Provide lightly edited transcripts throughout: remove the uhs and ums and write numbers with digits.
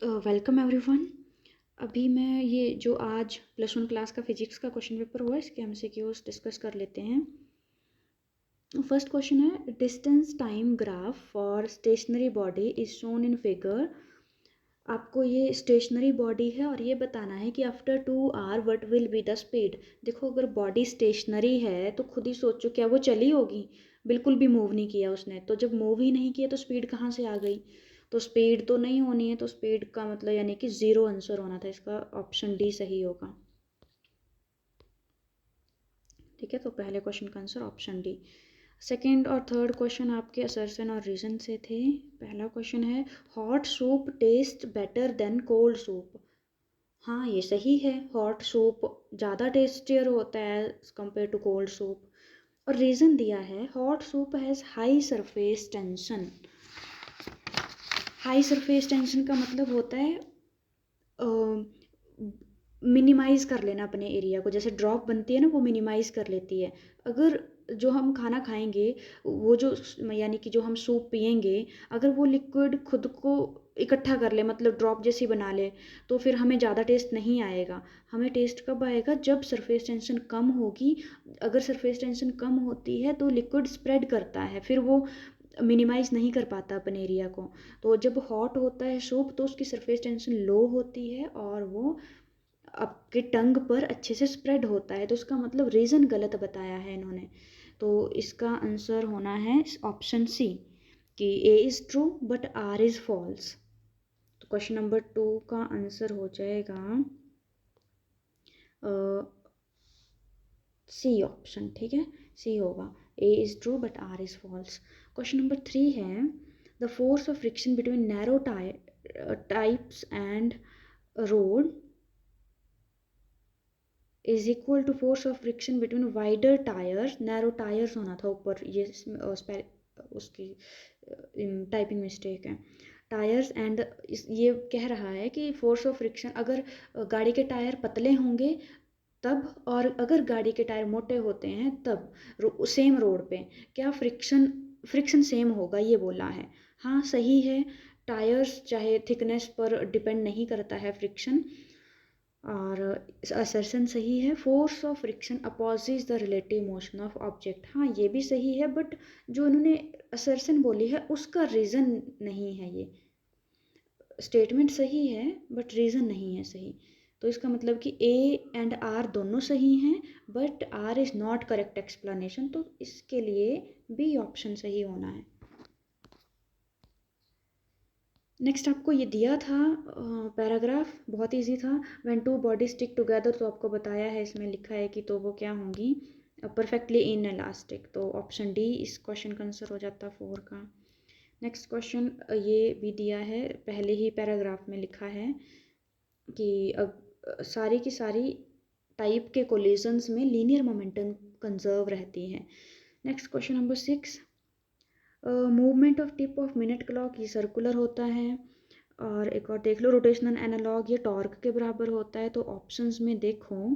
Welcome everyone. अभी मैं ये जो आज +1 क्लास का फिजिक्स का क्वेश्चन पेपर हुआ है इसके एमसीक्यूज डिस्कस कर लेते हैं। फर्स्ट क्वेश्चन है, distance time graph for stationary body is shown in figure. आपको ये स्टेशनरी बॉडी है और ये बताना है कि after 2 hour what will be the speed. देखो, अगर बॉडी स्टेशनरी है तो खुद ही सोचो, क्या वो चली होगी? बिल्कुल भी मूव नहीं किया उसने, तो जब मूव ही नहीं किया तो स्पीड कहाँ से आ गई? तो स्पीड तो नहीं होनी है, तो स्पीड का मतलब यानी कि 0 आंसर होना था इसका। ऑप्शन डी सही होगा। ठीक है, तो पहले क्वेश्चन का आंसर ऑप्शन डी। सेकेंड और थर्ड क्वेश्चन आपके असर्शन और रीजन से थे। पहला क्वेश्चन है, hot soup taste better than cold soup. हाँ, ये सही है। हॉट सूप ज़्यादा टेस्टियर होता है कंपेयर टू कोल्ड सूप। और रीज़न दिया है, hot soup has high surface tension. High surface tension का मतलब होता है मिनिमाइज़ कर लेना अपने एरिया को। जैसे ड्रॉप बनती है ना, वो मिनिमाइज़ कर लेती है। अगर जो हम खाना खाएंगे, वो जो यानी कि जो हम सूप पिएंगे, अगर वो लिक्विड खुद को इकट्ठा कर ले, मतलब ड्रॉप जैसी बना ले, तो फिर हमें ज़्यादा टेस्ट नहीं आएगा। हमें टेस्ट कब आएगा? जब सरफेस टेंशन कम होगी। अगर सरफेस टेंशन कम होती है तो लिक्विड स्प्रेड करता है, फिर वो मिनिमाइज़ नहीं कर पाता अपने एरिया को। तो जब हॉट होता है सूप तो उसकी सरफेस टेंशन लो होती है और वो आपके टंग पर अच्छे से स्प्रेड होता है। तो उसका मतलब रीज़न गलत बताया है इन्होंने। तो इसका आंसर होना है ऑप्शन सी, कि A is true but R is false. तो क्वेश्चन नंबर 2 का आंसर हो जाएगा सी ऑप्शन। ठीक है, सी होगा। A is true but R is false. Question number 3 है, the force of friction between narrow types and road is equal to force of friction between wider tyres. Narrow tyres होना था ऊपर, ये उसकी typing mistake है। Tyres and ये कह रहा है कि फोर्स ऑफ फ्रिक्शन, अगर गाड़ी के टायर पतले होंगे तब, और अगर गाड़ी के टायर मोटे होते हैं तब सेम रोड पे क्या फ्रिक्शन सेम होगा, ये बोला है। हाँ, सही है। टायर्स चाहे थिकनेस पर डिपेंड नहीं करता है फ्रिक्शन। और असर्शन सही है, force of friction opposes the relative motion of object. हाँ, ये भी सही है, बट जो उन्होंने असर्शन बोली है उसका रीज़न नहीं है। ये स्टेटमेंट सही है बट रीज़न नहीं है सही। तो इसका मतलब कि ए एंड आर दोनों सही हैं, but R is not correct explanation. तो इसके लिए बी ऑप्शन सही होना है। नेक्स्ट आपको ये दिया था पैराग्राफ, बहुत इजी था। When two body stick together, तो आपको बताया है, इसमें लिखा है कि तो वो क्या होंगी, परफेक्टली इन इलास्टिक। तो ऑप्शन डी इस क्वेश्चन का आंसर हो जाता 4 का। नेक्स्ट क्वेश्चन ये भी दिया है, पहले ही पैराग्राफ में लिखा है कि सारी की सारी टाइप के कोलिजन्स में लीनियर मोमेंटम कंजर्व रहती है। Next question number 6, movement of tip of minute clock, ये सर्कुलर होता है। और एक और देख लो, रोटेशनल एनालॉग ये टॉर्क के बराबर होता है। तो ऑप्शंस में देखो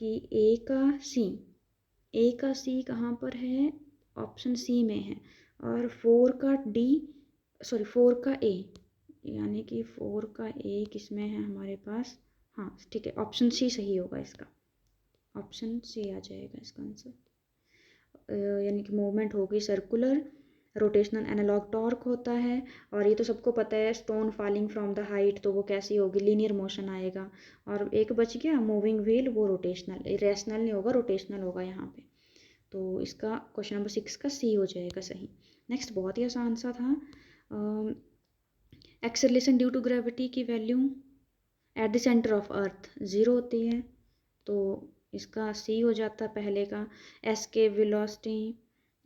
कि ए का सी कहाँ पर है? ऑप्शन सी में है। और 4 का ए, यानी कि 4 का ए किस में है हमारे पास? हाँ, ठीक है, ऑप्शन सी सही होगा इसका। ऑप्शन सी आ जाएगा इसका आंसर। यानी कि मूवमेंट होगी सर्कुलर, रोटेशनल एनालॉग टॉर्क होता है। और ये तो सबको पता है, stone falling from the height, तो वो कैसी होगी? लीनियर मोशन आएगा। और एक बच गया मूविंग व्हील, वो रोटेशनल, रेशनल नहीं होगा, रोटेशनल होगा यहाँ पे। तो इसका क्वेश्चन नंबर 6 का सी हो जाएगा सही। नेक्स्ट बहुत ही आसान सा था, एक्सेलरेशन ड्यू टू ग्रेविटी की value at the centre of earth 0 होती है। तो इसका सी हो जाता पहले का। एस के वेलोसिटी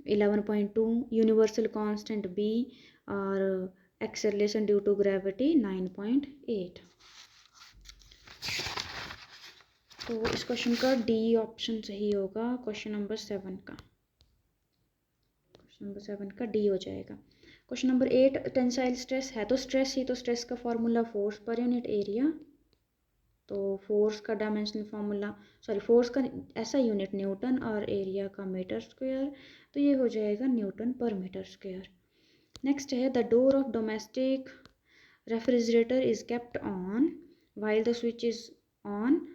11.2, यूनिवर्सल कांस्टेंट बी, और एक्सेलरेशन ड्यू टू ग्रेविटी 9.8। तो इस क्वेश्चन का डी ऑप्शन सही होगा, क्वेश्चन नंबर 7 का। क्वेश्चन नंबर 7 का डी हो जाएगा। क्वेश्चन नंबर 8, टेंसाइल स्ट्रेस है तो स्ट्रेस ही, तो स्ट्रेस का formula force per unit area. तो फोर्स का डायमेंशनल फार्मूला, फोर्स का ऐसा यूनिट न्यूटन और एरिया का मीटर स्क्वायर। तो ये हो जाएगा न्यूटन पर मीटर स्क्वायर। नेक्स्ट है, the door of domestic refrigerator is kept on while the switch is on.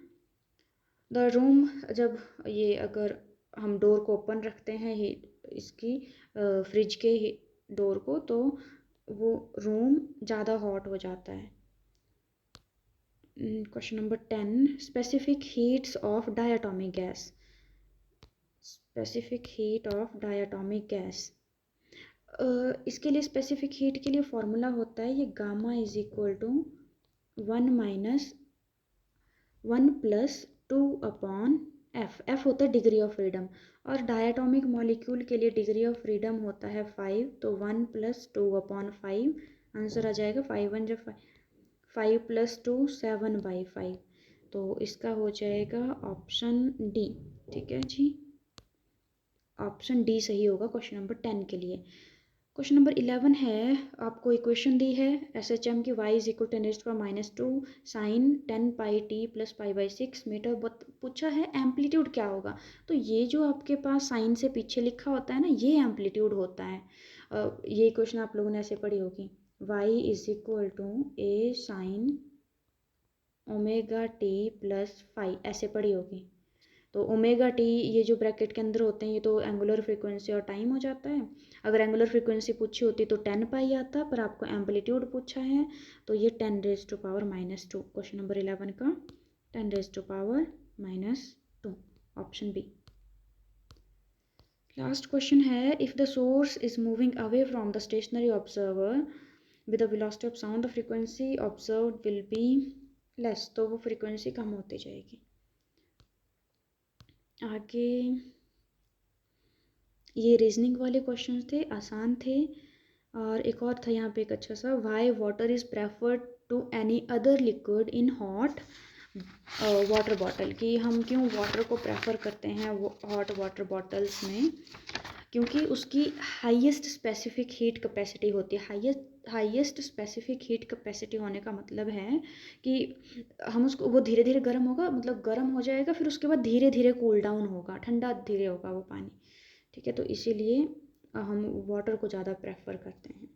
The room, जब ये अगर हम डोर को ओपन रखते हैं इसकी फ्रिज के डोर को, तो वो रूम ज़्यादा हॉट हो जाता है। Question number 10, specific heats of diatomic gas. Specific heat of diatomic gas, इसके लिए स्पेसिफिक हीट के लिए फॉर्मूला होता है ये gamma is equal to 1 - 1 + 2/f। F होता है डिग्री ऑफ फ्रीडम, और डायटोमिक मॉलिक्यूल के लिए डिग्री ऑफ फ्रीडम होता है 5, तो 1 + 2/5। आंसर आ जाएगा 5 1 जब 5 + 2 7/5। तो इसका हो जाएगा ऑप्शन डी। ठीक है जी, ऑप्शन डी सही होगा क्वेश्चन नंबर 10 के लिए। क्वेश्चन नंबर 11 है, आपको इक्वेशन दी है SHM की y is equal 10⁻² sine 10πt + π/6 metre. पूछा है एम्पलीट्यूड क्या होगा। तो ये जो आपके पास साइन से पीछे लिखा होता है ना, ये एम्पलीट्यूड होता है। ये क्वेश्चन आप लोगों ने ऐसे पढ़ी होगी, y is equal to a sine ω t + phi, ऐसे पढ़ी होगी। तो ओमेगा टी ये जो ब्रैकेट के अंदर होते हैं ये तो एंगुलर फ्रीक्वेंसी और टाइम हो जाता है। अगर एंगुलर फ्रीक्वेंसी पूछी होती तो 10π आता, पर आपको एम्पलीट्यूड पूछा है तो ये 10⁻²। क्वेश्चन नंबर 11 का 10⁻², ऑप्शन बी। लास्ट क्वेश्चन है, if the source is moving away from the stationary observer with the velocity of sound, the frequency observed will be less, तो वो फ्रीक्वेंसी कम होती जाएगी। आगे ये रीजनिंग वाले क्वेश्चन थे, आसान थे। और एक और था यहाँ पे एक अच्छा सा, why water is preferred to any other liquid in hot water bottle, कि हम क्यों वाटर को प्रेफर करते हैं वो हॉट वाटर बॉटल्स में, क्योंकि उसकी हाईएस्ट स्पेसिफिक हीट कैपेसिटी होती है। हाईएस्ट स्पेसिफिक हीट कैपेसिटी होने का मतलब है कि हम उसको, वो धीरे धीरे गर्म होगा, मतलब गर्म हो जाएगा, फिर उसके बाद धीरे धीरे कूल डाउन होगा, ठंडा धीरे होगा वो पानी। ठीक है, तो इसीलिए हम वाटर को ज़्यादा प्रेफर करते हैं।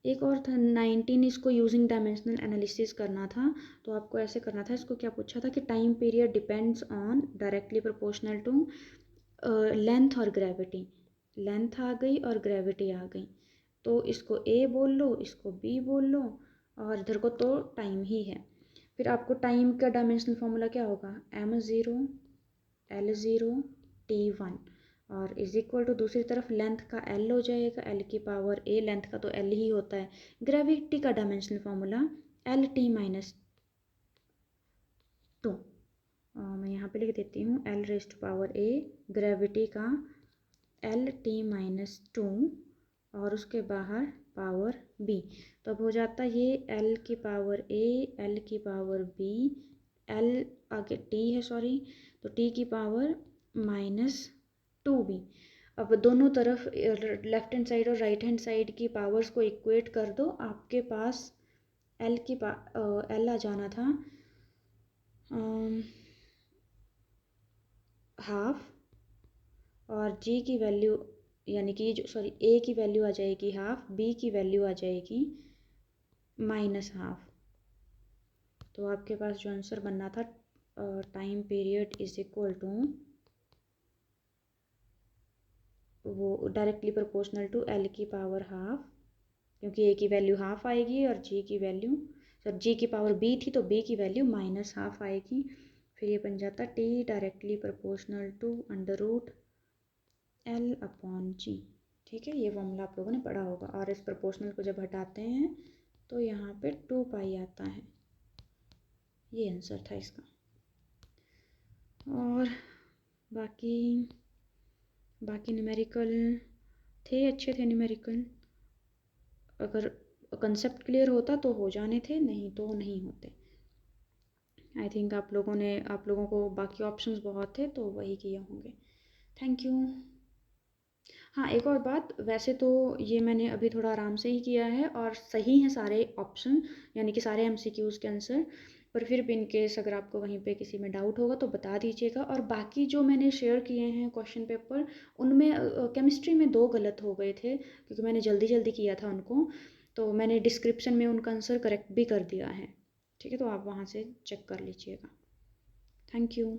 एक और था 19, इसको यूजिंग डायमेंशनल एनालिसिस करना था, तो आपको ऐसे करना था। इसको क्या पूछा था कि time period depends on directly proportional to length और ग्रेविटी। लेंथ आ गई और ग्रेविटी आ गई, तो इसको ए बोल लो, इसको बी बोल लो, और इधर को तो टाइम ही है। फिर आपको टाइम का डायमेंशनल फार्मूला क्या होगा, m0 l0 t1, और इज इक्वल टू दूसरी तरफ लेंथ का l हो जाएगा, l की पावर a, लेंथ का तो l ही होता है। ग्रेविटी का डायमेंशनल फार्मूला Lt-2। मैं यहाँ पे लिख देती हूँ l⁻⁴, ग्रेविटी का Lt-2 और उसके बाहर पावर b। तो अब हो जाता है ये l की पावर a, l की पावर b, l आगे t है सॉरी, तो t की पावर -2b। अब दोनों तरफ लेफ्ट हैंड साइड और राइट हैंड साइड की पावर्स को इक्वेट कर दो, आपके पास l आ जाना था हाफ, और g की वैल्यू यानी कि जो सॉरी a की वैल्यू आ जाएगी हाफ, b की वैल्यू आ जाएगी -½ तो आपके पास जो आंसर बनना था, time period is equal to वो डायरेक्टली प्रोपोर्शनल टू l की पावर हाफ, क्योंकि a की वैल्यू हाफ आएगी और g की वैल्यू, सर g की पावर b थी तो b की वैल्यू -½ आएगी। फिर ये बन जाता t directly proportional to √L/g। ठीक है, ये फॉर्मूला आप लोगों ने पढ़ा होगा। और इस प्रोपोर्शनल को जब हटाते हैं तो यहाँ पे 2π आता है। ये आंसर था इसका। और बाकी न्यूमेरिकल थे, अच्छे थे न्यूमेरिकल। अगर कंसेप्ट क्लियर होता तो हो जाने थे, नहीं तो नहीं होते। आई थिंक आप लोगों को बाकी ऑप्शंस बहुत थे तो वही किए होंगे। Thank you. हाँ, एक और बात, वैसे तो ये मैंने अभी थोड़ा आराम से ही किया है और सही हैं सारे ऑप्शन, यानी कि सारे MCQs के आंसर, पर फिर भी इन केस अगर आपको वहीं पे किसी में डाउट होगा तो बता दीजिएगा। और बाकी जो मैंने शेयर किए हैं क्वेश्चन पेपर, उनमें केमिस्ट्री में 2 गलत हो गए थे क्योंकि मैंने जल्दी जल्दी किया था उनको। तो मैंने डिस्क्रिप्शन में उनका आंसर करेक्ट भी कर दिया है, ठीक है, तो आप वहाँ से चेक कर लीजिएगा। Thank you.